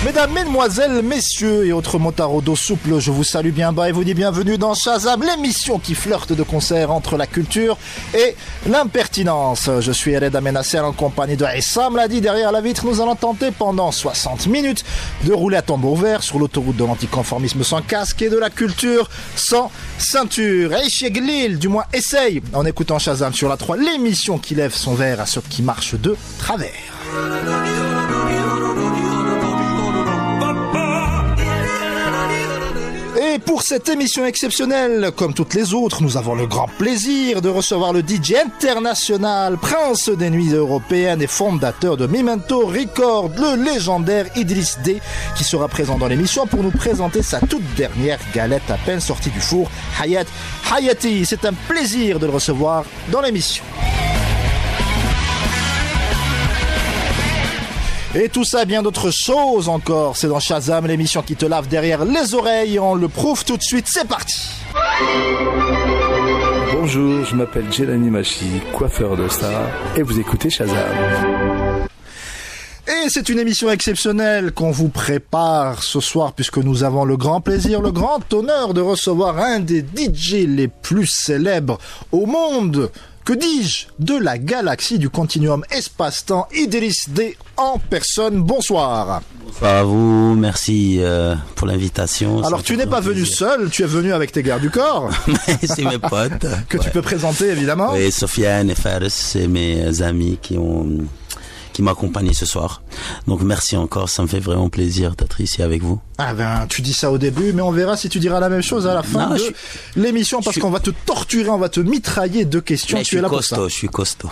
Mesdames, mesdemoiselles, messieurs et autres motards au dos souple, je vous salue bien bas et vous dis bienvenue dans Shazam, l'émission qui flirte de concert entre la culture et l'impertinence. Je suis Ered Amenasser en compagnie de Issam Ladi. Derrière la vitre, nous allons tenter pendant 60 minutes de rouler à tambour vert sur l'autoroute de l'anticonformisme sans casque et de la culture sans ceinture. Aïchi Glil, du moins essaye, en écoutant Shazam sur la 3, l'émission qui lève son verre à ceux qui marchent de travers. Et pour cette émission exceptionnelle, comme toutes les autres, nous avons le grand plaisir de recevoir le DJ international, prince des nuits européennes et fondateur de Memento Record, le légendaire Idriss D, qui sera présent dans l'émission pour nous présenter sa toute dernière galette à peine sortie du four, Hayat Hayati. C'est un plaisir de le recevoir dans l'émission. Et tout ça, bien d'autres choses encore. C'est dans Shazam, l'émission qui te lave derrière les oreilles. On le prouve tout de suite. C'est parti. Bonjour, je m'appelle Jelani Machi, coiffeur de star, et vous écoutez Shazam. Et c'est une émission exceptionnelle qu'on vous prépare ce soir puisque nous avons le grand plaisir, le grand honneur de recevoir un des DJ les plus célèbres au monde. Que dis-je, de la galaxie du continuum espace-temps, Idriss D en personne. Bonsoir. Bonsoir à vous, merci pour l'invitation. Alors tu n'es pas venu seul, tu es venu avec tes gardes du corps. C'est mes potes. Que tu peux présenter évidemment. Oui, Sofiane et Fares, c'est mes amis qui m'accompagnent ce soir. Donc merci encore, ça me fait vraiment plaisir d'être ici avec vous. Ah ben, tu dis ça au début, mais on verra si tu diras la même chose à la fin de l'émission, parce qu'on va te torturer, on va te mitrailler de questions. Tu es là pour ça. Je suis costaud.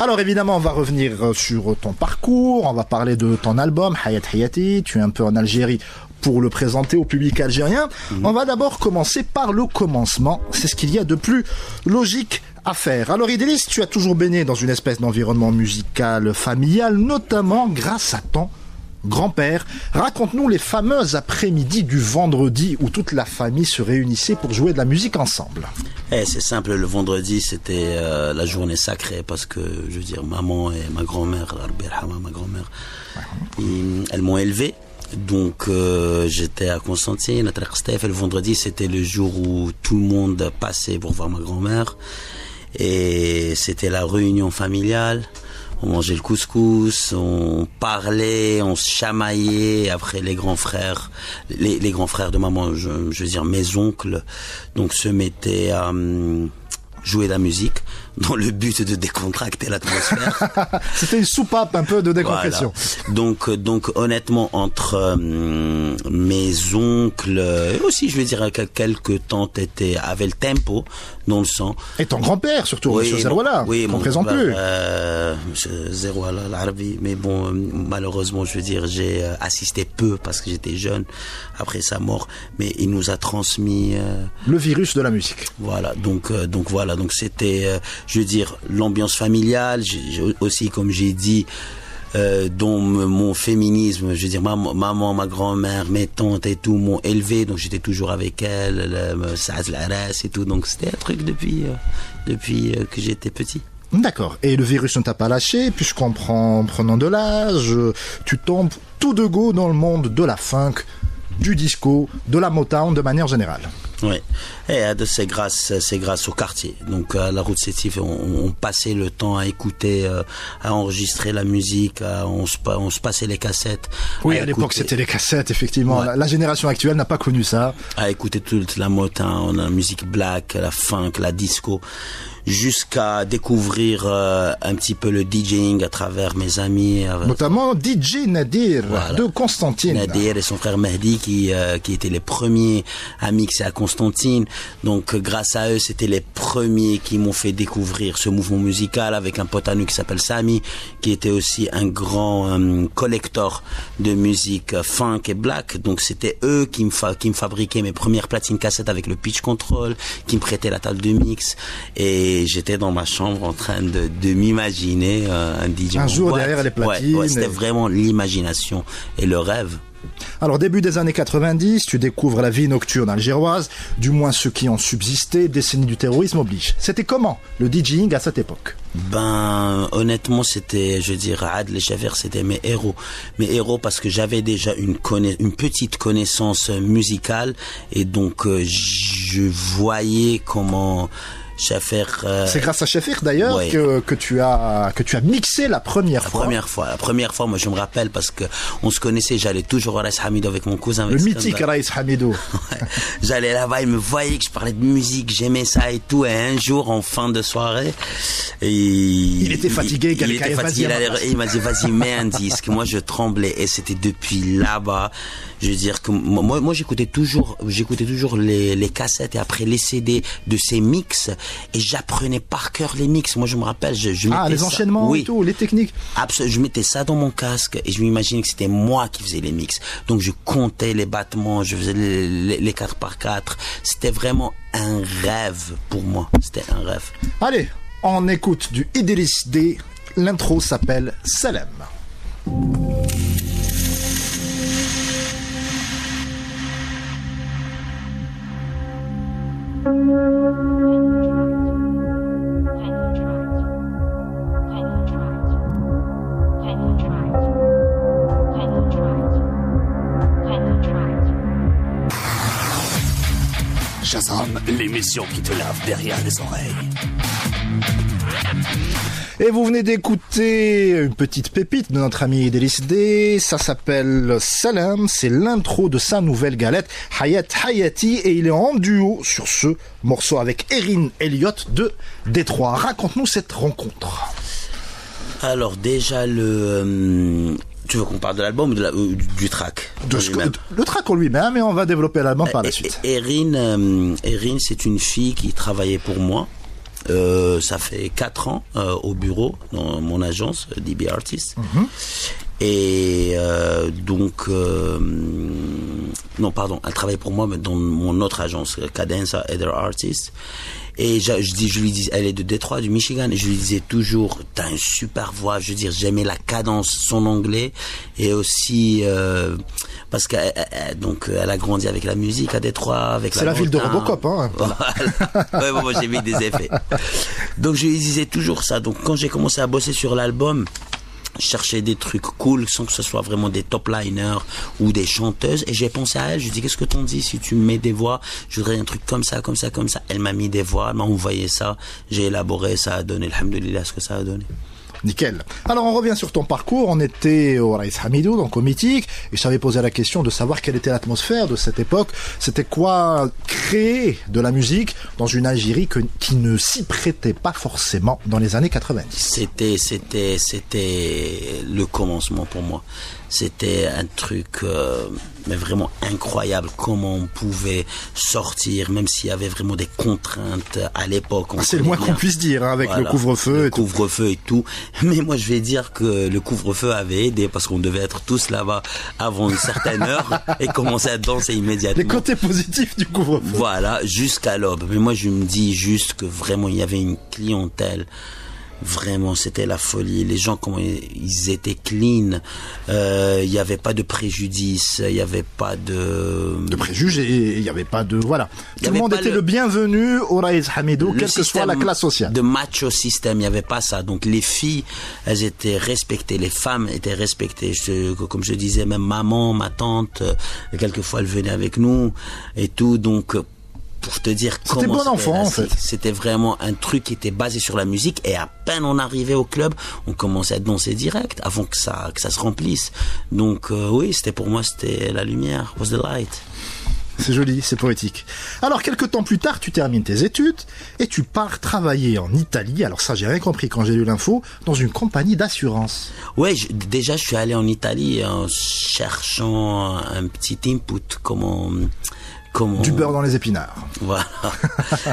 Alors évidemment, on va revenir sur ton parcours, on va parler de ton album, Hayat Hayati. Tu es un peu en Algérie pour le présenter au public algérien. On va d'abord commencer par le commencement. C'est ce qu'il y a de plus logique à faire. Alors Idriss, tu as toujours baigné dans une espèce d'environnement musical familial, notamment grâce à ton grand-père. Raconte-nous les fameux après-midi du vendredi où toute la famille se réunissait pour jouer de la musique ensemble. C'est simple, le vendredi c'était la journée sacrée parce que, je veux dire, maman et ma grand-mère, elles m'ont élevé. Donc j'étais à Constantine, à Traqstef, et le vendredi c'était le jour où tout le monde passait pour voir ma grand-mère. Et c'était la réunion familiale. On mangeait le couscous, on parlait, on se chamaillait. Après les grands frères, les grands frères de maman, je veux dire mes oncles, donc se mettaient à jouer de la musique dans le but de décontracter l'atmosphère. C'était une soupape un peu de décompression. Voilà. Donc honnêtement, entre mes oncles et aussi, je veux dire, quelques tantes avaient le tempo dans le sang. Et ton grand-père surtout, oui, Monsieur Zerouala, oui, qu'on ne présente plus. Monsieur Zerouala, l'Arbi. Mais bon, malheureusement, je veux dire, j'ai assisté peu parce que j'étais jeune après sa mort. Mais il nous a transmis le virus de la musique. Voilà. Donc c'était je veux dire, l'ambiance familiale, aussi, comme j'ai dit, dont mon féminisme, je veux dire, maman, ma grand-mère, mes tantes et tout m'ont élevé, donc j'étais toujours avec elles, Saad Laras et tout, donc c'était un truc depuis que j'étais petit. D'accord. Et le virus ne t'a pas lâché, puisqu'en prenant de l'âge, tu tombes tout de go dans le monde de la funk, du disco, de la Motown de manière générale. Oui, et c'est grâce au quartier. Donc à la route Sétif, on passait le temps à écouter, à enregistrer la musique, on se passait les cassettes. Oui, à l'époque c'était les cassettes, effectivement. Ouais. La génération actuelle n'a pas connu ça. À écouter toute la Motown, la musique black, la funk, la disco, jusqu'à découvrir un petit peu le DJing à travers mes amis. Notamment DJ Nadir, voilà, de Constantine. Nadir et son frère Mehdi qui étaient les premiers à mixer à Constantine. Donc grâce à eux, c'était les premiers qui m'ont fait découvrir ce mouvement musical, avec un pote à nous qui s'appelle Sami, qui était aussi un grand collector de musique funk et black. Donc c'était eux qui me fabriquaient mes premières platines cassettes avec le pitch control, qui me prêtaient la table de mix. Et Et j'étais dans ma chambre en train de m'imaginer un DJ. Un jour derrière les platines. Ouais, c'était vraiment l'imagination et le rêve. Alors début des années 90, tu découvres la vie nocturne algéroise, du moins ceux qui ont subsisté, décennie du terrorisme oblige. C'était comment le DJing à cette époque? Ben honnêtement c'était, je dirais, Adel Chafer, c'était mes héros parce que j'avais déjà une petite connaissance musicale et donc je voyais comment Chafer. C'est grâce à Chafer d'ailleurs que tu as mixé la première fois. La première fois, moi je me rappelle parce que on se connaissait, j'allais toujours au Raïs Hamidou avec mon cousin. Le mythique Raïs Hamidou. Ouais. J'allais là-bas, il me voyait que je parlais de musique, j'aimais ça et tout. Et un jour, en fin de soirée, il était fatigué, il m'a dit vas-y mets un disque. Moi je tremblais et c'était depuis là-bas. Je veux dire que moi j'écoutais toujours les cassettes et après les CD de ces mix et j'apprenais par cœur les mix. Moi je me rappelle, je mettais les enchaînements et tout, les techniques. Absolument, je mettais ça dans mon casque et je m'imaginais que c'était moi qui faisais les mix. Donc je comptais les battements, je faisais les 4x4. C'était vraiment un rêve pour moi. C'était un rêve. Allez, on écoute du Idriss D. L'intro s'appelle Salam. Shazam, l'émission qui te lave derrière les oreilles. Et vous venez d'écouter une petite pépite de notre ami Idriss D. Ça s'appelle Salam. C'est l'intro de sa nouvelle galette, Hayat Hayati. Et il est en duo sur ce morceau avec Erin Elliott de Détroit. Raconte-nous cette rencontre. Alors déjà tu veux qu'on parle de l'album ou du track? Le track en lui-même, mais on va développer l'album par la suite. Erin, c'est une fille qui travaillait pour moi. Ça fait 4 ans au bureau dans mon agence DB Artists. Et donc non pardon, elle travaille pour moi mais dans mon autre agence Cadenza Other Artists. Et je lui dis, elle est de Détroit, du Michigan, et je lui disais toujours, t'as une super voix. Je veux dire, j'aimais la cadence, son anglais, et aussi parce que donc elle a grandi avec la musique à Détroit, avec c'est la ville de Robocop, hein. Ouais, bon, moi j'ai mis des effets. Donc je lui disais toujours ça. Donc quand j'ai commencé à bosser sur l'album, je cherchais des trucs cool sans que ce soit vraiment des top liners ou des chanteuses et j'ai pensé à elle, je lui ai dit qu'est-ce que t'en dis si tu me mets des voix, je voudrais un truc comme ça. Elle m'a mis des voix, elle m'a envoyé ça, j'ai élaboré, ça a donné, alhamdoulilah, ce que ça a donné. Nickel. Alors on revient sur ton parcours, on était au Raïs Hamidou, donc au Mythique, et je t'avais posé la question de savoir quelle était l'atmosphère de cette époque, c'était quoi créer de la musique dans une Algérie qui ne s'y prêtait pas forcément dans les années 90. C'était le commencement pour moi. C'était un truc mais vraiment incroyable comment on pouvait sortir même s'il y avait vraiment des contraintes à l'époque. C'est le moins qu'on puisse dire hein, avec le couvre-feu. Le couvre-feu et tout. Mais moi je vais dire que le couvre-feu avait aidé parce qu'on devait être tous là-bas avant une certaine heure et commencer à danser immédiatement. Les côtés positifs du couvre-feu. Voilà, jusqu'à l'aube. Mais moi je me dis juste que vraiment il y avait une clientèle. Vraiment, c'était la folie. Les gens, comment ils étaient clean. Il n'y avait pas de préjudice. Il n'y avait pas de préjugés. Il n'y avait pas de voilà. Tout le monde était le bienvenu au Raïs Hamidou, quelle que soit la classe sociale. De macho système, il n'y avait pas ça. Donc les filles, elles étaient respectées. Les femmes étaient respectées. Comme je disais, même maman, ma tante, quelquefois elle venait avec nous et tout. Donc pour te dire comment c'était bon enfant en fait. C'était vraiment un truc qui était basé sur la musique et à peine on arrivait au club, on commençait à danser direct avant que ça se remplisse. Donc oui, c'était pour moi c'était la lumière, was the light. C'est joli, c'est poétique. Alors quelques temps plus tard, tu termines tes études et tu pars travailler en Italie. Alors ça, j'ai rien compris quand j'ai lu l'info, dans une compagnie d'assurance. Ouais, déjà je suis allé en Italie en cherchant un petit input du beurre dans les épinards. Voilà.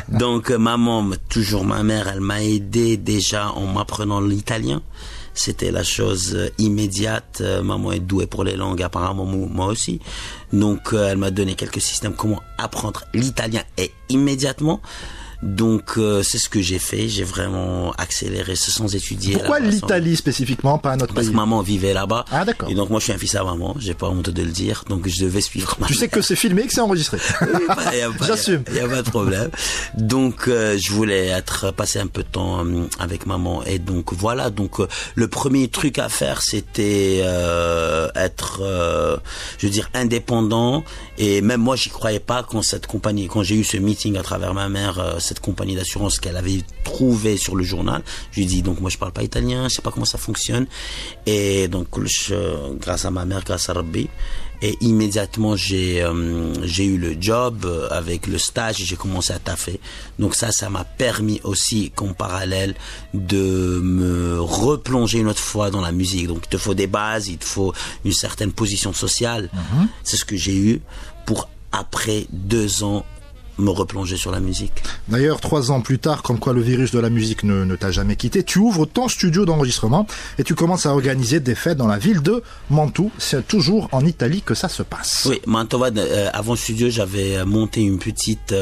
Donc maman, toujours ma mère, elle m'a aidé déjà en m'apprenant l'italien. C'était la chose immédiate. Maman est douée pour les langues, apparemment moi aussi. Donc elle m'a donné quelques systèmes comment apprendre l'italien et immédiatement Donc c'est ce que j'ai fait. J'ai vraiment accéléré sans étudier. Pourquoi l'Italie spécifiquement, pas un autre pays? Parce que maman vivait là-bas. Ah d'accord. Et donc moi je suis un fils à maman. J'ai pas honte de le dire. Donc je devais suivre ma Tu sais que c'est filmé et que c'est enregistré. J'assume. Il y a pas de problème. Donc je voulais passer un peu de temps avec maman. Et donc voilà. Donc le premier truc à faire, c'était être, je veux dire, indépendant. Et même moi, j'y croyais pas quand j'ai eu ce meeting à travers ma mère, cette compagnie d'assurance qu'elle avait trouvée sur le journal. Je lui ai dit, donc moi je parle pas italien, je sais pas comment ça fonctionne. Et donc grâce à ma mère, grâce à Rabbi, et immédiatement j'ai eu le job avec le stage et j'ai commencé à taffer. Donc ça m'a permis aussi qu'en parallèle de me replonger une autre fois dans la musique. Donc il te faut des bases, il te faut une certaine position sociale. C'est ce que j'ai eu pour après 2 ans me replonger sur la musique. D'ailleurs, 3 ans plus tard, comme quoi le virus de la musique ne t'a jamais quitté, tu ouvres ton studio d'enregistrement et tu commences à organiser des fêtes dans la ville de Mantoue. C'est toujours en Italie que ça se passe. Oui, Mantova, avant le studio, j'avais monté une petite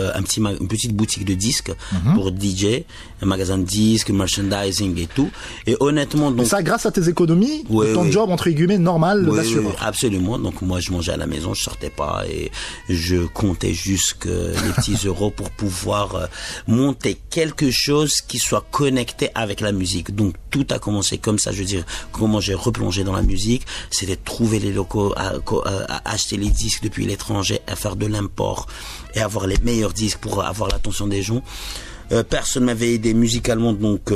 boutique de disques pour DJ, un magasin de disques, merchandising et tout. Et honnêtement, donc. Et ça, grâce à tes économies, ton job, entre guillemets, normal d'assureur. Oui, absolument. Donc, moi, je mangeais à la maison, je sortais pas et je comptais jusque les petits euros pour pouvoir monter quelque chose qui soit connecté avec la musique. Donc tout a commencé comme ça. Je veux dire, comment j'ai replongé dans la musique, c'était trouver les locaux, à acheter les disques depuis l'étranger, à faire de l'import et avoir les meilleurs disques pour avoir l'attention des gens. Personne m'avait aidé musicalement, donc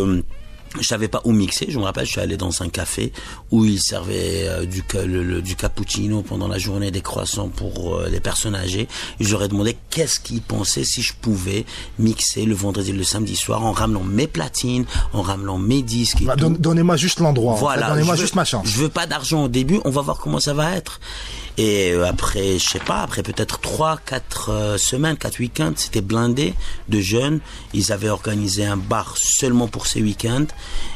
je savais pas où mixer. Je me rappelle, je suis allé dans un café où ils servaient du cappuccino pendant la journée, des croissants pour les personnes âgées. Et j'aurais demandé qu'est-ce qu'ils pensaient si je pouvais mixer le vendredi et le samedi soir en ramenant mes platines, en ramenant mes disques. Et donnez-moi juste l'endroit. Voilà. Donnez-moi juste ma chance. Je veux pas d'argent au début. On va voir comment ça va être. Et après, je sais pas, après peut-être 3-4 semaines, 4 week-ends, c'était blindé de jeunes. Ils avaient organisé un bar seulement pour ces week-ends.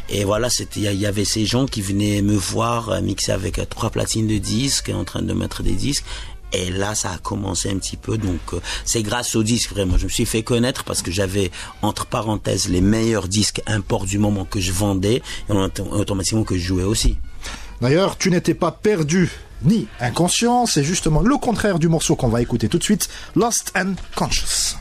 Et voilà, il y avait ces gens qui venaient me voir mixer avec 3 platines de disques, en train de mettre des disques. Et là, ça a commencé un petit peu. Donc, c'est grâce aux disques, vraiment. Je me suis fait connaître parce que j'avais, entre parenthèses, les meilleurs disques import du moment que je vendais et automatiquement que je jouais aussi. D'ailleurs, tu n'étais pas perdu ni inconscient. C'est justement le contraire du morceau qu'on va écouter tout de suite, Lost and Conscious.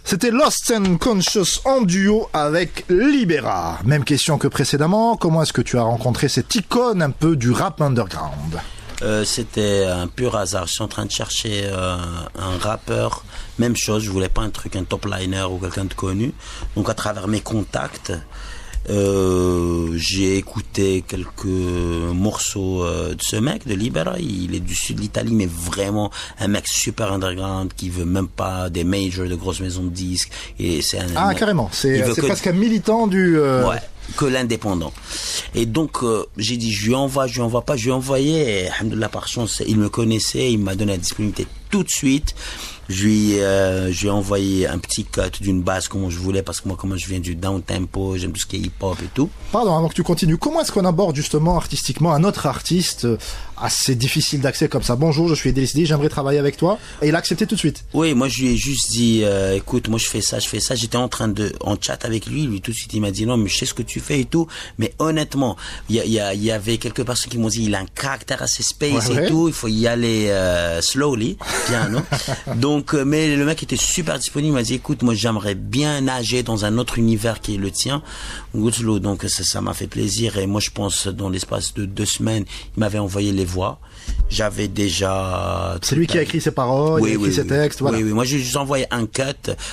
C'était Lost and Conscious en duo avec Libera. Même question que précédemment, comment est-ce que tu as rencontré cette icône un peu du rap underground ? C'était un pur hasard. Je suis en train de chercher un rappeur. Même chose, je voulais pas un top liner ou quelqu'un de connu. Donc à travers mes contacts, j'ai écouté quelques morceaux de ce mec, de Libera. Il est du sud de l'Italie, mais vraiment un mec super underground qui veut même pas des majors, de grosses maisons de disques. Et c'est carrément. C'est presque un militant du. Ouais. Que l'indépendant. Et donc j'ai dit je lui envoie pas, je lui ai envoyé et alhamdoulilah, par chance il me connaissait, il m'a donné la disponibilité tout de suite. Je lui ai envoyé un petit cut d'une base comme je voulais, parce que moi, comme je viens du down tempo, j'aime tout ce qui est hip hop et tout. Pardon, avant que tu continues, comment est-ce qu'on aborde justement artistiquement un autre artiste assez difficile d'accès comme ça? Bonjour, je suis décidé, j'aimerais travailler avec toi. Et il a accepté tout de suite. Oui, moi je lui ai juste dit écoute, moi je fais ça. J'étais en chat avec lui tout de suite il m'a dit non mais je sais ce que tu fais et tout, mais honnêtement il y avait quelques personnes qui m'ont dit il a un caractère assez space et tout, il faut y aller slowly, piano. Donc mais le mec était super disponible, il m'a dit écoute, moi j'aimerais bien nager dans un autre univers qui est le tien, donc ça m'a fait plaisir. Et moi je pense dans l'espace de 2 semaines il m'avait envoyé les voix. J'avais déjà... C'est lui qui a écrit ses paroles, il a écrit ses textes, voilà. Oui, moi j'ai juste envoyé un cut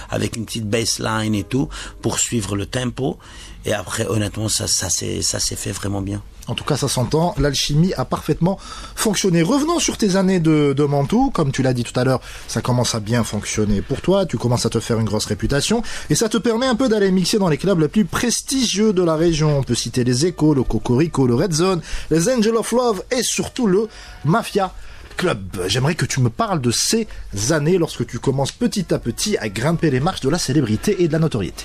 avec une petite bassline et tout pour suivre le tempo. Et après, honnêtement, ça s'est fait vraiment bien. En tout cas, ça s'entend, l'alchimie a parfaitement fonctionné. Revenons sur tes années de Mantoue. Comme tu l'as dit tout à l'heure, ça commence à bien fonctionner pour toi. Tu commences à te faire une grosse réputation. Et ça te permet un peu d'aller mixer dans les clubs les plus prestigieux de la région. On peut citer les Echo, le Cocorico, le Red Zone, les Angel of Love et surtout le Mafia Club. J'aimerais que tu me parles de ces années lorsque tu commences petit à petit à grimper les marches de la célébrité et de la notoriété.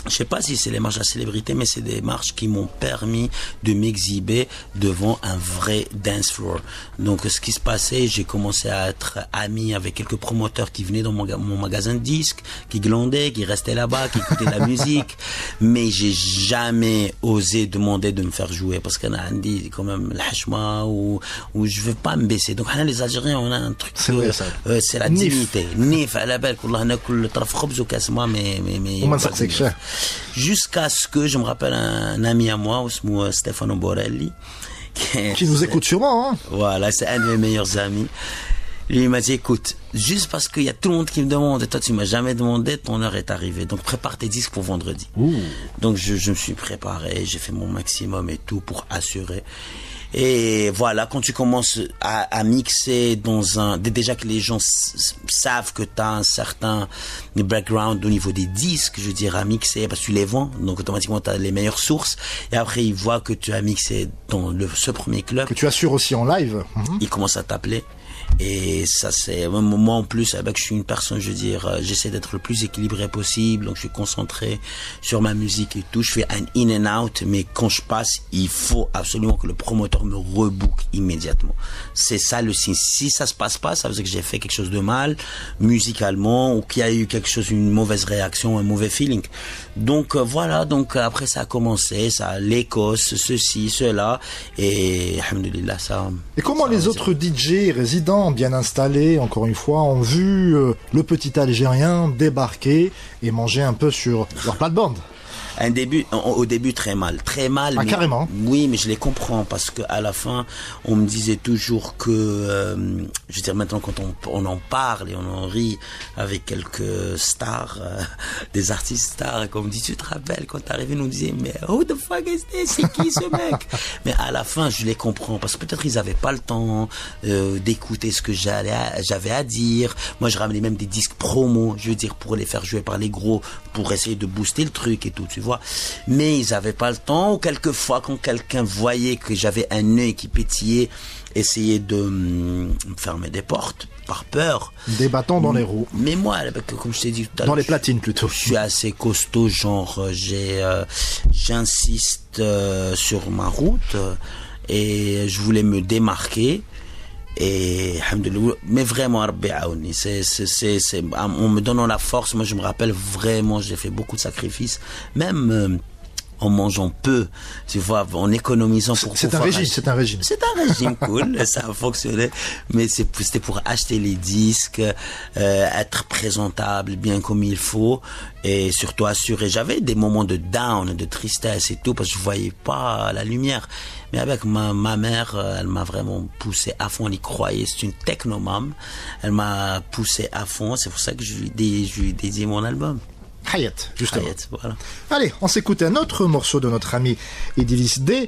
Je sais pas si c'est les marches à célébrité, mais c'est des marches qui m'ont permis de m'exhiber devant un vrai dance floor. Donc, ce qui se passait, j'ai commencé à être ami avec quelques promoteurs qui venaient dans mon magasin de disques, qui glandaient, qui restaient là-bas, qui écoutaient la musique. Mais j'ai jamais osé demander de me faire jouer parce qu'on a dit quand même l'hashma ou je veux pas me baisser. Donc, les Algériens, on a un truc. C'est vrai, ça. C'est la dignité. Nif, à la belle, qu'on a le traf khobz ou kasma, mais. Jusqu'à ce que je me rappelle un ami à moi, Stefano Borelli, qui nous écoute sûrement, hein. Voilà, c'est un de mes meilleurs amis. Lui, il m'a dit, écoute, juste parce qu'il y a tout le monde qui me demande, et toi, tu m'as jamais demandé, ton heure est arrivée. Donc, prépare tes disques pour vendredi. Ouh. Donc, je me suis préparé, j'ai fait mon maximum et tout pour assurer. Et voilà, quand tu commences à mixer déjà que les gens savent que tu as un certain background au niveau des disques, je veux dire, à mixer, parce que tu les vends, donc automatiquement tu as les meilleures sources, et après ils voient que tu as mixé dans ce premier club. Que tu assures aussi en live. Ils commencent à t'appeler. Et ça c'est moi en plus avec je suis une personne, je veux dire, j'essaie d'être le plus équilibré possible, donc je suis concentré sur ma musique et tout, je fais un in and out, mais quand je passe il faut absolument que le promoteur me rebook immédiatement. C'est ça le signe. Si ça se passe pas, ça veut dire que j'ai fait quelque chose de mal musicalement ou qu'il y a eu quelque chose, une mauvaise réaction, un mauvais feeling. Donc voilà, donc après ça a commencé, ça l'Écosse, ceci, cela, et alhamdoulilah ça. Et comment ça les autres DJ résidents bien installés, encore une fois, ont vu le petit Algérien débarquer et manger un peu sur leur plate-bande? Au début très mal. Ah, mais, carrément. Oui, mais je les comprends parce que à la fin, on me disait toujours que, je veux dire maintenant quand on en parle et on en rit avec quelques stars, des artistes stars, et qu'on me dit, tu te rappelles quand t'es arrivé, nous on disait, mais who the fuck is this? C'est qui ce mec? Mais à la fin, je les comprends parce que peut-être ils avaient pas le temps d'écouter ce que j'avais à dire. Moi, je ramenais même des disques promo, je veux dire, pour les faire jouer par les gros, pour essayer de booster le truc et tout, tu vois. Mais ils avaient pas le temps, ou quelquefois quand quelqu'un voyait que j'avais un œil qui pétillait, essayait de me fermer des portes par peur. Des bâtons dans les roues. Mais moi, comme je t'ai dit tout à l'heure, dans les platines plutôt. Je suis assez costaud, genre j'insiste sur ma route et je voulais me démarquer. Et mais vraiment en me donnant la force, moi je me rappelle vraiment, j'ai fait beaucoup de sacrifices, même en mangeant peu, tu vois, en économisant pour c'est un régime cool, ça a fonctionné, mais c'était pour acheter les disques, être présentable bien comme il faut et surtout assurer. J'avais des moments de down, de tristesse et tout parce que je voyais pas la lumière, mais avec ma mère, elle m'a vraiment poussé à fond, elle y croyait, c'est une technomame, elle m'a poussé à fond, c'est pour ça que je lui dédié mon album. Hayat, justement. Hayat, voilà. Allez, on s'écoute un autre morceau de notre ami Idriss D.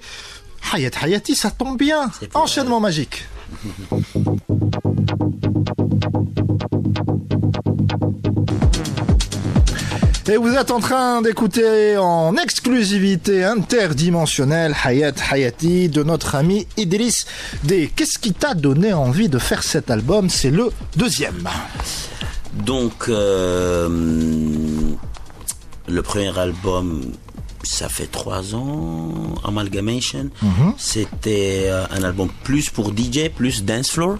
Hayat Hayati, ça tombe bien. Enchaînement magique. Et vous êtes en train d'écouter en exclusivité interdimensionnelle Hayat Hayati de notre ami Idriss D. Qu'est-ce qui t'a donné envie de faire cet album? C'est le deuxième. Donc, le premier album, ça fait 3 ans, Amalgamation. C'était un album plus pour DJ, plus dance floor.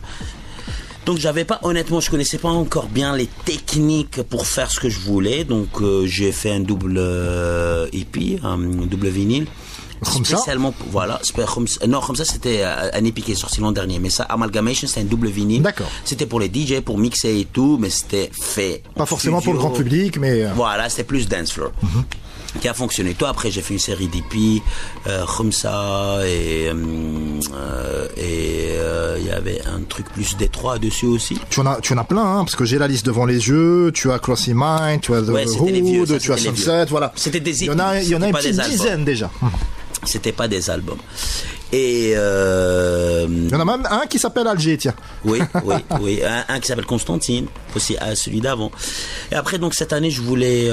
Donc honnêtement, je connaissais pas encore bien les techniques pour faire ce que je voulais. Donc j'ai fait un double EP, un double vinyle. Spécialement, voilà, non, comme ça c'était un EP qui est sorti l'an dernier, mais ça, Amalgamation, c'était un double vinyle. D'accord. C'était pour les DJ, pour mixer et tout, mais c'était fait. Pas forcément studio. Pour le grand public, mais. Voilà, c'était plus dance floor. Qui a fonctionné. Toi, après, j'ai fait une série d'EP, Khumsa, et il y avait un truc plus Détroit dessus aussi. Tu en as plein, hein, parce que j'ai la liste devant les yeux. Tu as Crossy Mind, tu as The Hood, tu as Sunset, voilà. C'était des EP. Il y en a une petite dizaine déjà. C'était pas des albums. Et il y en a même un qui s'appelle Alger, tiens. Oui. Un qui s'appelle Constantine, aussi celui d'avant. Et après, donc cette année, je voulais.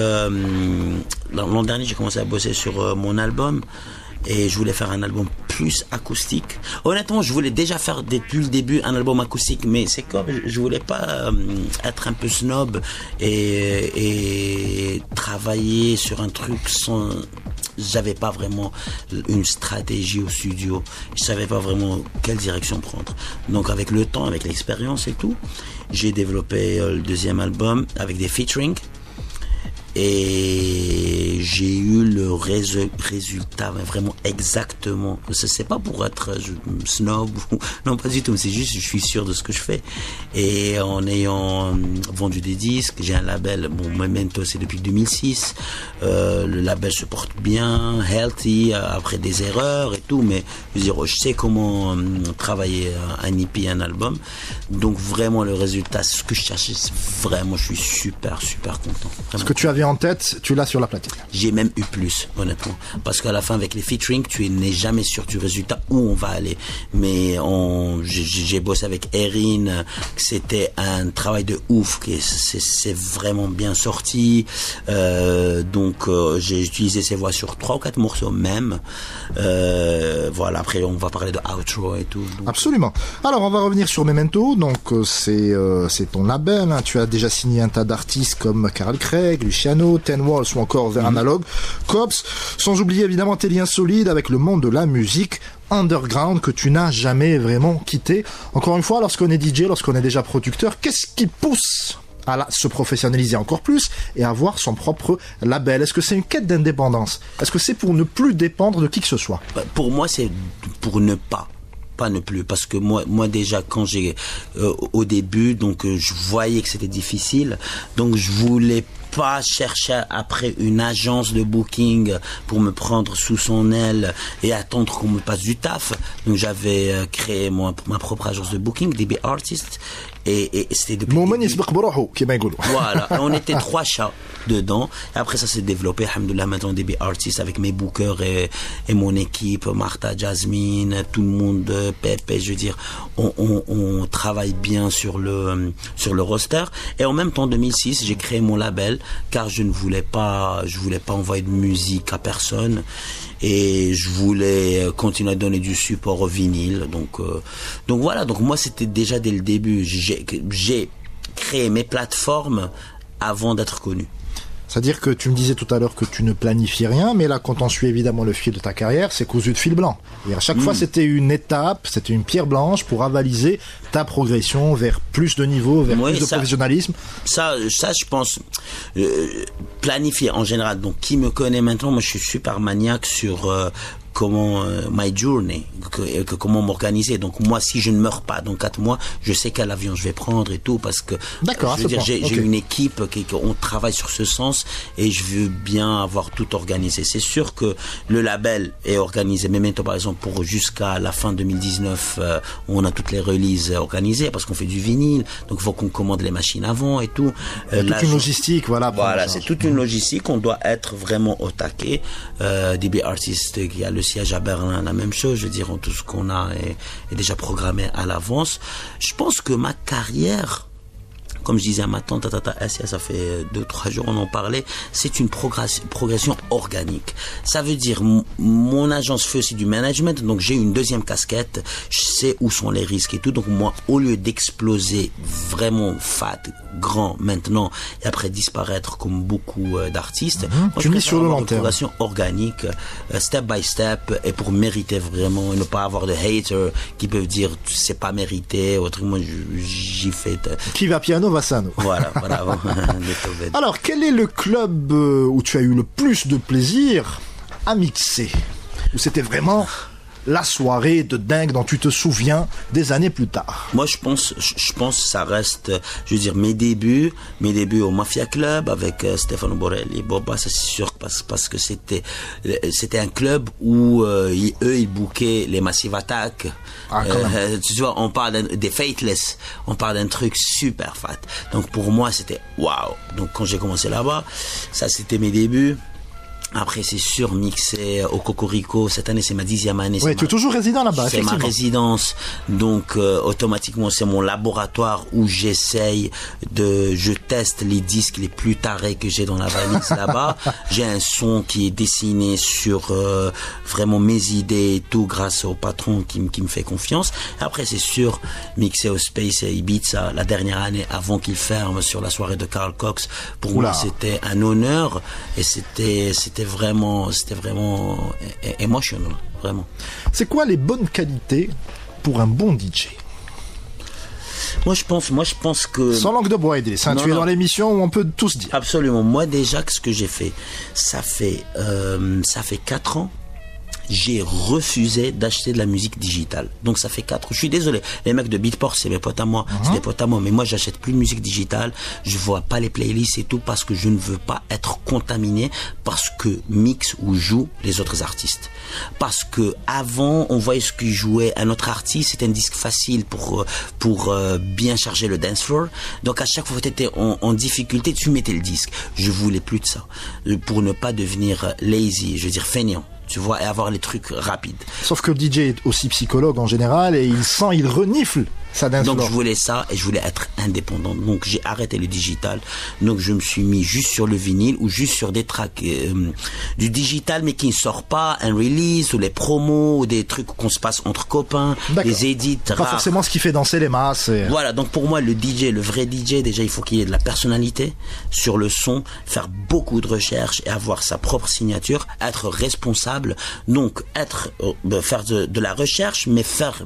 L'an dernier, j'ai commencé à bosser sur mon album. Et je voulais faire un album plus acoustique. Honnêtement, je voulais déjà faire depuis le début un album acoustique, mais c'est comme je voulais pas être un peu snob et travailler sur un truc sans. J'avais pas vraiment une stratégie au studio. Je savais pas vraiment quelle direction prendre. Donc avec le temps, avec l'expérience et tout, j'ai développé le deuxième album avec des featuring. Et j'ai eu le résultat, mais vraiment exactement. C'est pas pour être snob, non pas du tout, c'est juste je suis sûr de ce que je fais. Et en ayant vendu des disques, j'ai un label, bon Memento c'est depuis 2006, le label se porte bien, healthy, après des erreurs et tout, mais je veux dire, je sais comment travailler un EP, un album. Donc vraiment le résultat, c'est ce que je cherchais, vraiment je suis super content. Vraiment. Ce que tu avais en tête, tu l'as sur la platine. J'ai même eu plus, honnêtement. Parce qu'à la fin, avec les featuring, tu n'es jamais sûr du résultat où on va aller. Mais j'ai bossé avec Erin, c'était un travail de ouf, c'est vraiment bien sorti. Donc j'ai utilisé ses voix sur 3 ou 4 morceaux même. Voilà, après on va parler de outro et tout. Donc. Absolument. Alors on va revenir sur Memento. Donc c'est ton label. Hein. Tu as déjà signé un tas d'artistes comme Carl Craig, Luciano, Ten Walls ou encore The Analog, Cops, sans oublier évidemment tes liens solides avec le monde de la musique underground que tu n'as jamais vraiment quitté. Encore une fois, lorsqu'on est DJ, lorsqu'on est déjà producteur, qu'est-ce qui pousse à se professionnaliser encore plus et avoir son propre label? Est-ce que c'est une quête d'indépendance? Est-ce que c'est pour ne plus dépendre de qui que ce soit? Pour moi, c'est pour ne pas ne plus, parce que moi déjà quand j'ai au début, donc je voyais que c'était difficile, donc je voulais pas chercher après une agence de booking pour me prendre sous son aile et attendre qu'on me passe du taf. Donc j'avais créé ma propre agence de booking, DB Artist, et c'était depuis voilà, on était 3 chats dedans, et après ça s'est développé, alhamdoulilah, maintenant DB Artist avec mes bookers et mon équipe, Martha, Jasmine, tout le monde, Pepe, je veux dire, on travaille bien sur le roster. Et en même temps, en 2006, j'ai créé mon label, car je voulais pas envoyer de musique à personne, et je voulais continuer à donner du support au vinyle. Donc voilà, donc moi c'était déjà dès le début, j'ai créé mes plateformes avant d'être connu. C'est-à-dire que tu me disais tout à l'heure que tu ne planifies rien, mais là, quand on suit évidemment le fil de ta carrière, c'est cousu de fil blanc. Et à chaque fois, c'était une étape, c'était une pierre blanche pour avaliser ta progression vers plus de niveau, vers plus de professionnalisme. Ça, je pense, planifier en général. Donc, qui me connaît maintenant, moi, je suis super maniaque sur comment my journey, comment m'organiser. Donc moi, si je ne meurs pas dans 4 mois, je sais quel avion je vais prendre et tout, parce que je veux dire, j'ai une équipe on travaille sur ce sens, et je veux bien avoir tout organisé. C'est sûr que le label est organisé, Memento par exemple, pour jusqu'à la fin 2019, on a toutes les releases organisées, parce qu'on fait du vinyle, donc il faut qu'on commande les machines avant et tout. Toute une logistique, voilà. Voilà, c'est toute une logistique, on doit être vraiment au taquet. DB Artist, qui a le siège à Berlin, la même chose, je veux dire, tout ce qu'on a est déjà programmé à l'avance. Je pense que ma carrière, comme je disais à ma tante, ça fait 2-3 jours on en parlait, c'est une progression organique. Ça veut dire, mon agence fait aussi du management, donc j'ai une deuxième casquette, je sais où sont les risques et tout, donc moi, au lieu d'exploser vraiment fat, grand maintenant, et après disparaître comme beaucoup d'artistes, moi, tu mises sur le long terme. Une progression organique, step by step, et pour mériter vraiment, et ne pas avoir de haters qui peuvent dire c'est pas mérité, autrement j'y fais. Qui va piano va sano. Voilà. Alors, quel est le club où tu as eu le plus de plaisir à mixer? Où c'était vraiment la soirée de dingue dont tu te souviens des années plus tard? Moi, je pense ça reste, je veux dire, mes débuts au Mafia Club avec Stefano Borelli, Boba, ça c'est sûr, parce que c'était un club où ils bookaient les Massive Attack. Tu vois, on parle des Faithless, on parle d'un truc super fat. Donc pour moi, c'était waouh. Donc quand j'ai commencé là-bas, ça c'était mes débuts. Après, c'est sûr, mixer au Cocorico. Cette année, c'est ma 10e année. Oui, tu es toujours résident là-bas, c'est ma résidence. Donc, automatiquement, c'est mon laboratoire où je teste les disques les plus tarés que j'ai dans la valise là-bas. J'ai un son qui est dessiné sur vraiment mes idées et tout grâce au patron qui me fait confiance. Après, c'est sûr, mixer au Space et Ibiza la dernière année avant qu'il ferme sur la soirée de Carl Cox. Pour moi, c'était un honneur et c'était vraiment émotionnel, vraiment. C'est quoi les bonnes qualités pour un bon DJ? Moi je pense que... Sans langue de bois, Idriss, tu es dans l'émission où on peut tous dire. Absolument. Moi déjà, ce que j'ai fait, ça fait 4 ans. J'ai refusé d'acheter de la musique digitale. Donc ça fait 4. Je suis désolé. Les mecs de Beatport, c'est mes potes à moi. C'est des potes à moi. Mais moi, j'achète plus de musique digitale. Je vois pas les playlists et tout parce que je ne veux pas être contaminé parce que mix ou joue les autres artistes. Parce que avant, on voyait ce que jouait un autre artiste. C'était un disque facile pour bien charger le dance floor. Donc à chaque fois que tu étais en difficulté, tu mettais le disque. Je voulais plus de ça. Pour ne pas devenir lazy, je veux dire feignant. Tu vois, et avoir les trucs rapides. Sauf que le DJ est aussi psychologue en général et il renifle sa dance floor. Donc je voulais ça et je voulais être indépendant. Donc j'ai arrêté le digital. Donc je me suis mis juste sur le vinyle ou juste sur des tracks du digital mais qui ne sort pas, un release ou les promos ou des trucs qu'on se passe entre copains, des edits pas rares. Forcément ce qui fait danser les masses. Voilà, donc pour moi le vrai DJ, déjà il faut qu'il ait de la personnalité sur le son, faire beaucoup de recherches et avoir sa propre signature, être responsable. Donc faire de la recherche mais faire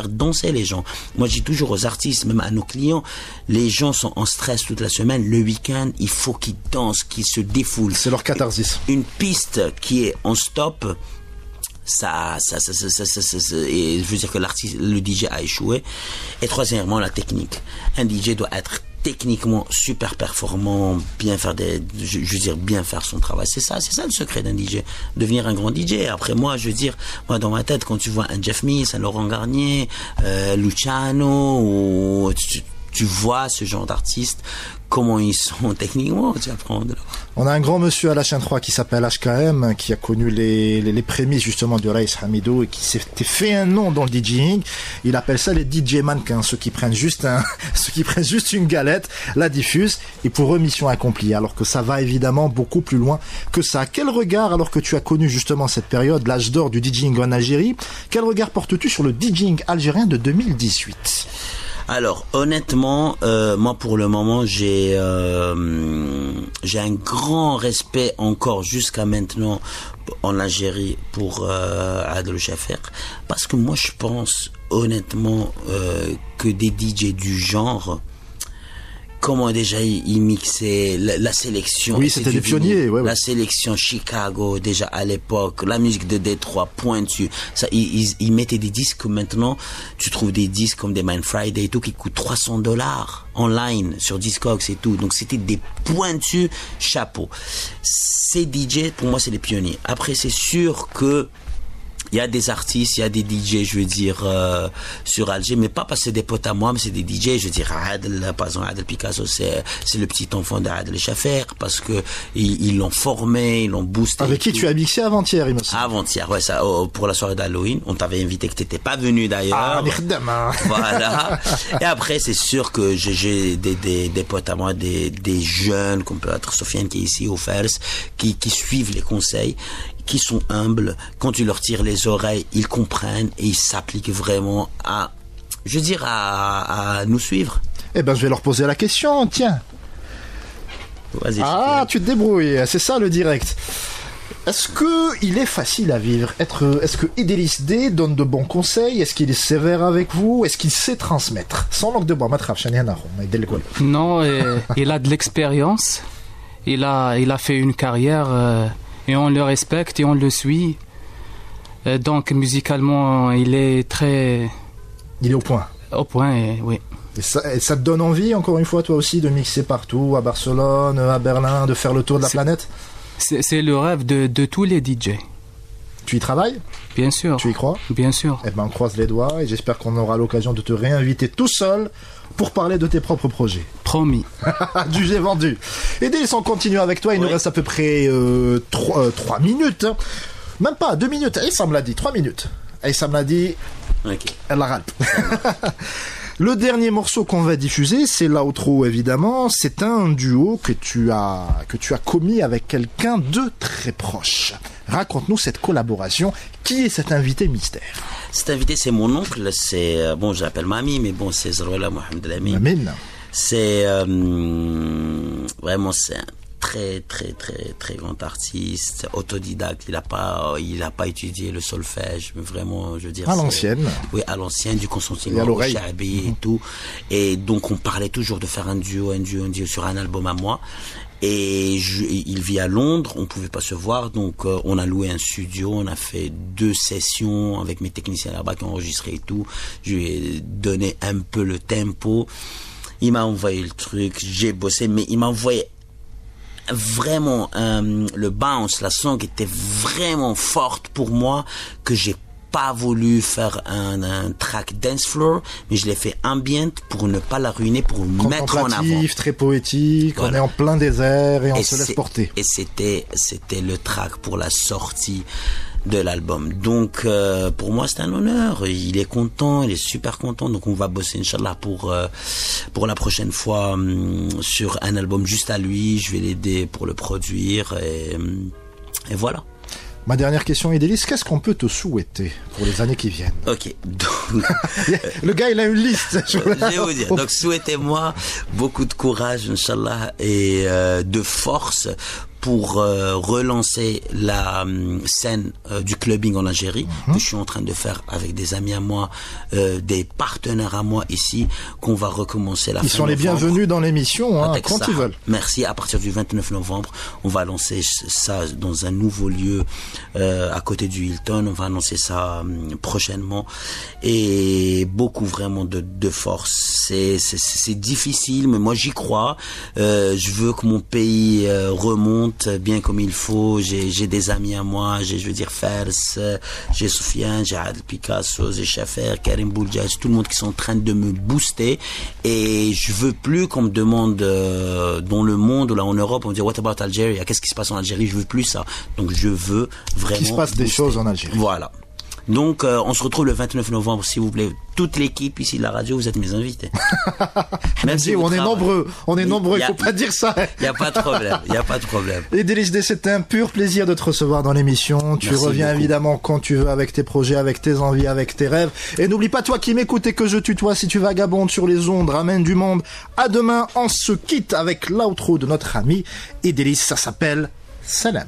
danser les gens. Moi, je dis toujours aux artistes, même à nos clients, les gens sont en stress toute la semaine. Le week-end, il faut qu'ils dansent, qu'ils se défoulent. C'est leur catharsis. Une piste qui est en stop, et je veux dire que le DJ a échoué. Et troisièmement, la technique. Un DJ doit être techniquement super performant, bien faire son travail. C'est ça le secret d'un DJ, devenir un grand DJ. Après moi dans ma tête, quand tu vois un Jeff Mills, un Laurent Garnier, Luciano, ou tu vois ce genre d'artistes, comment ils sont techniquement, tu apprends de là. On a un grand monsieur à la chaîne 3 qui s'appelle HKM, qui a connu les prémices justement du Reis Hamidou et qui s'est fait un nom dans le DJing. Il appelle ça les DJ mannequins, ceux qui prennent juste une galette, la diffusent et pour eux mission accomplie. Alors que ça va évidemment beaucoup plus loin que ça. Quel regard, alors que tu as connu justement cette période, l'âge d'or du DJing en Algérie, quel regard portes-tu sur le DJing algérien de 2018? Alors honnêtement, moi pour le moment j'ai un grand respect encore jusqu'à maintenant en Algérie pour Adel Chafer, parce que moi je pense honnêtement que des DJ du genre, comment déjà ils mixaient la sélection. Oui, c'était des pionniers. Ouais. La sélection Chicago, déjà à l'époque, la musique de Détroit, pointue. Ça, ils mettaient des disques. Maintenant, tu trouves des disques comme des Mind Friday et tout qui coûtent $300 online sur Discogs et tout. Donc c'était des pointus, chapeau. Ces DJ, pour moi, c'est des pionniers. Après, c'est sûr que il y a des artistes, il y a des DJ, je veux dire, sur Alger, mais pas parce que c'est des potes à moi, mais c'est des DJ, je veux dire, Adel, par exemple, Adel Picasso, c'est le petit enfant d'Adel Chafer, parce que ils l'ont formé, ils l'ont boosté. Avec qui tu as mixé avant-hier, il me semble. Avant-hier, ouais, ça, pour la soirée d'Halloween. On t'avait invité que t'étais pas venu d'ailleurs. Voilà. Et après, c'est sûr que j'ai des potes à moi, des jeunes, comme peut être Sofiane qui est ici au Fers, qui suivent les conseils, qui sont humbles. Quand tu leur tires les oreilles, ils comprennent et ils s'appliquent vraiment à nous suivre. Eh ben, je vais leur poser la question, tiens. Vas-y. Ah, tu te débrouilles, c'est ça le direct. Est-ce que il est facile à vivre? Est-ce que Idriss D donne de bons conseils? Est-ce qu'il est sévère avec vous? Est-ce qu'il sait transmettre? Sans langue de bois, non, il a de l'expérience. Il a fait une carrière et on le respecte et on le suit. Donc musicalement, il est au point. Au point, oui. Et ça te donne envie, encore une fois, toi aussi, de mixer partout, à Barcelone, à Berlin, de faire le tour de la planète? C'est le rêve de tous les DJ. Tu y travailles? Bien sûr. Tu y crois? Bien sûr. Eh ben, on croise les doigts et j'espère qu'on aura l'occasion de te réinviter tout seul pour parler de tes propres projets. Promis. Jugé vendu. Et dès on continue avec toi, il nous reste à peu près 3 minutes. Même pas, 2 minutes. Aïssa me l'a dit, 3 minutes. Aïssa me l'a dit, elle la rate. Le dernier morceau qu'on va diffuser, c'est l'outro évidemment. C'est un duo que tu as commis avec quelqu'un de très proche. Raconte-nous cette collaboration. Qui est cet invité mystère? Cet invité, c'est mon oncle. C'est bon, j'appelle Mami, mais bon, c'est Zrouela Mohamed Lamine. Lamine. C'est vraiment c'est un très grand artiste, autodidacte. Il a pas étudié le solfège, mais vraiment, je veux dire. À l'ancienne. Oui, à l'ancienne, du consentement, au Chabi et tout. Et donc, on parlait toujours de faire un duo sur un album à moi. Et il vit à Londres, on pouvait pas se voir, donc on a loué un studio, on a fait 2 sessions avec mes techniciens là-bas qui ont enregistré et tout. Je lui ai donné un peu le tempo. Il m'a envoyé le truc, j'ai bossé, mais il m'a envoyé vraiment le bounce, la song était vraiment forte pour moi, que j'ai pas voulu faire un track dance floor, mais je l'ai fait ambient pour ne pas la ruiner, pour mettre en avant. Très poétique, voilà. On est en plein désert et on se laisse porter. Et c'était le track pour la sortie de l'album. Donc pour moi c'est un honneur, il est content, il est super content, donc on va bosser Inch'Allah pour la prochaine fois sur un album juste à lui, je vais l'aider pour le produire et voilà. Ma dernière question, Idélis, qu'est-ce qu'on peut te souhaiter pour les années qui viennent? Ok, donc... Le gars, il a une liste. Je vais vous dire. Donc, souhaitez-moi beaucoup de courage, Inch'Allah, et de force pour relancer la scène du clubbing en Algérie, que je suis en train de faire avec des amis à moi, des partenaires à moi ici, qu'on va recommencer la fin Ils sont les bienvenus dans l'émission, quand ils veulent. Merci. À partir du 29 novembre, on va lancer ça dans un nouveau lieu à côté du Hilton. On va annoncer ça prochainement. Et beaucoup vraiment de force. C'est difficile, mais moi j'y crois. Je veux que mon pays remonte bien comme il faut. J'ai des amis à moi, je veux dire Fers, j'ai Soufiane, j'ai Adel Picasso, j'ai Chafer, Karim Bouldjaz, tout le monde qui sont en train de me booster, et je veux plus qu'on me demande dans le monde ou là en Europe, on me dit what about Algeria, qu'est-ce qui se passe en Algérie, je veux plus ça. Donc je veux vraiment qu'il se passe des choses en Algérie. Voilà. Donc on se retrouve le 29 novembre, s'il vous plaît. Toute l'équipe ici de la radio, vous êtes mes invités. Même si on est nombreux, il faut pas dire ça. Il y a pas de problème. Et Idélis, c'était un pur plaisir de te recevoir dans l'émission. Tu reviens beaucoup. Évidemment quand tu veux, avec tes projets, avec tes envies, avec tes rêves. Et n'oublie pas, toi qui m'écoutes et que je tutoie, si tu vagabondes sur les ondes, ramène du monde. À demain, on se quitte avec l'outro de notre ami Idélis, ça s'appelle Salam.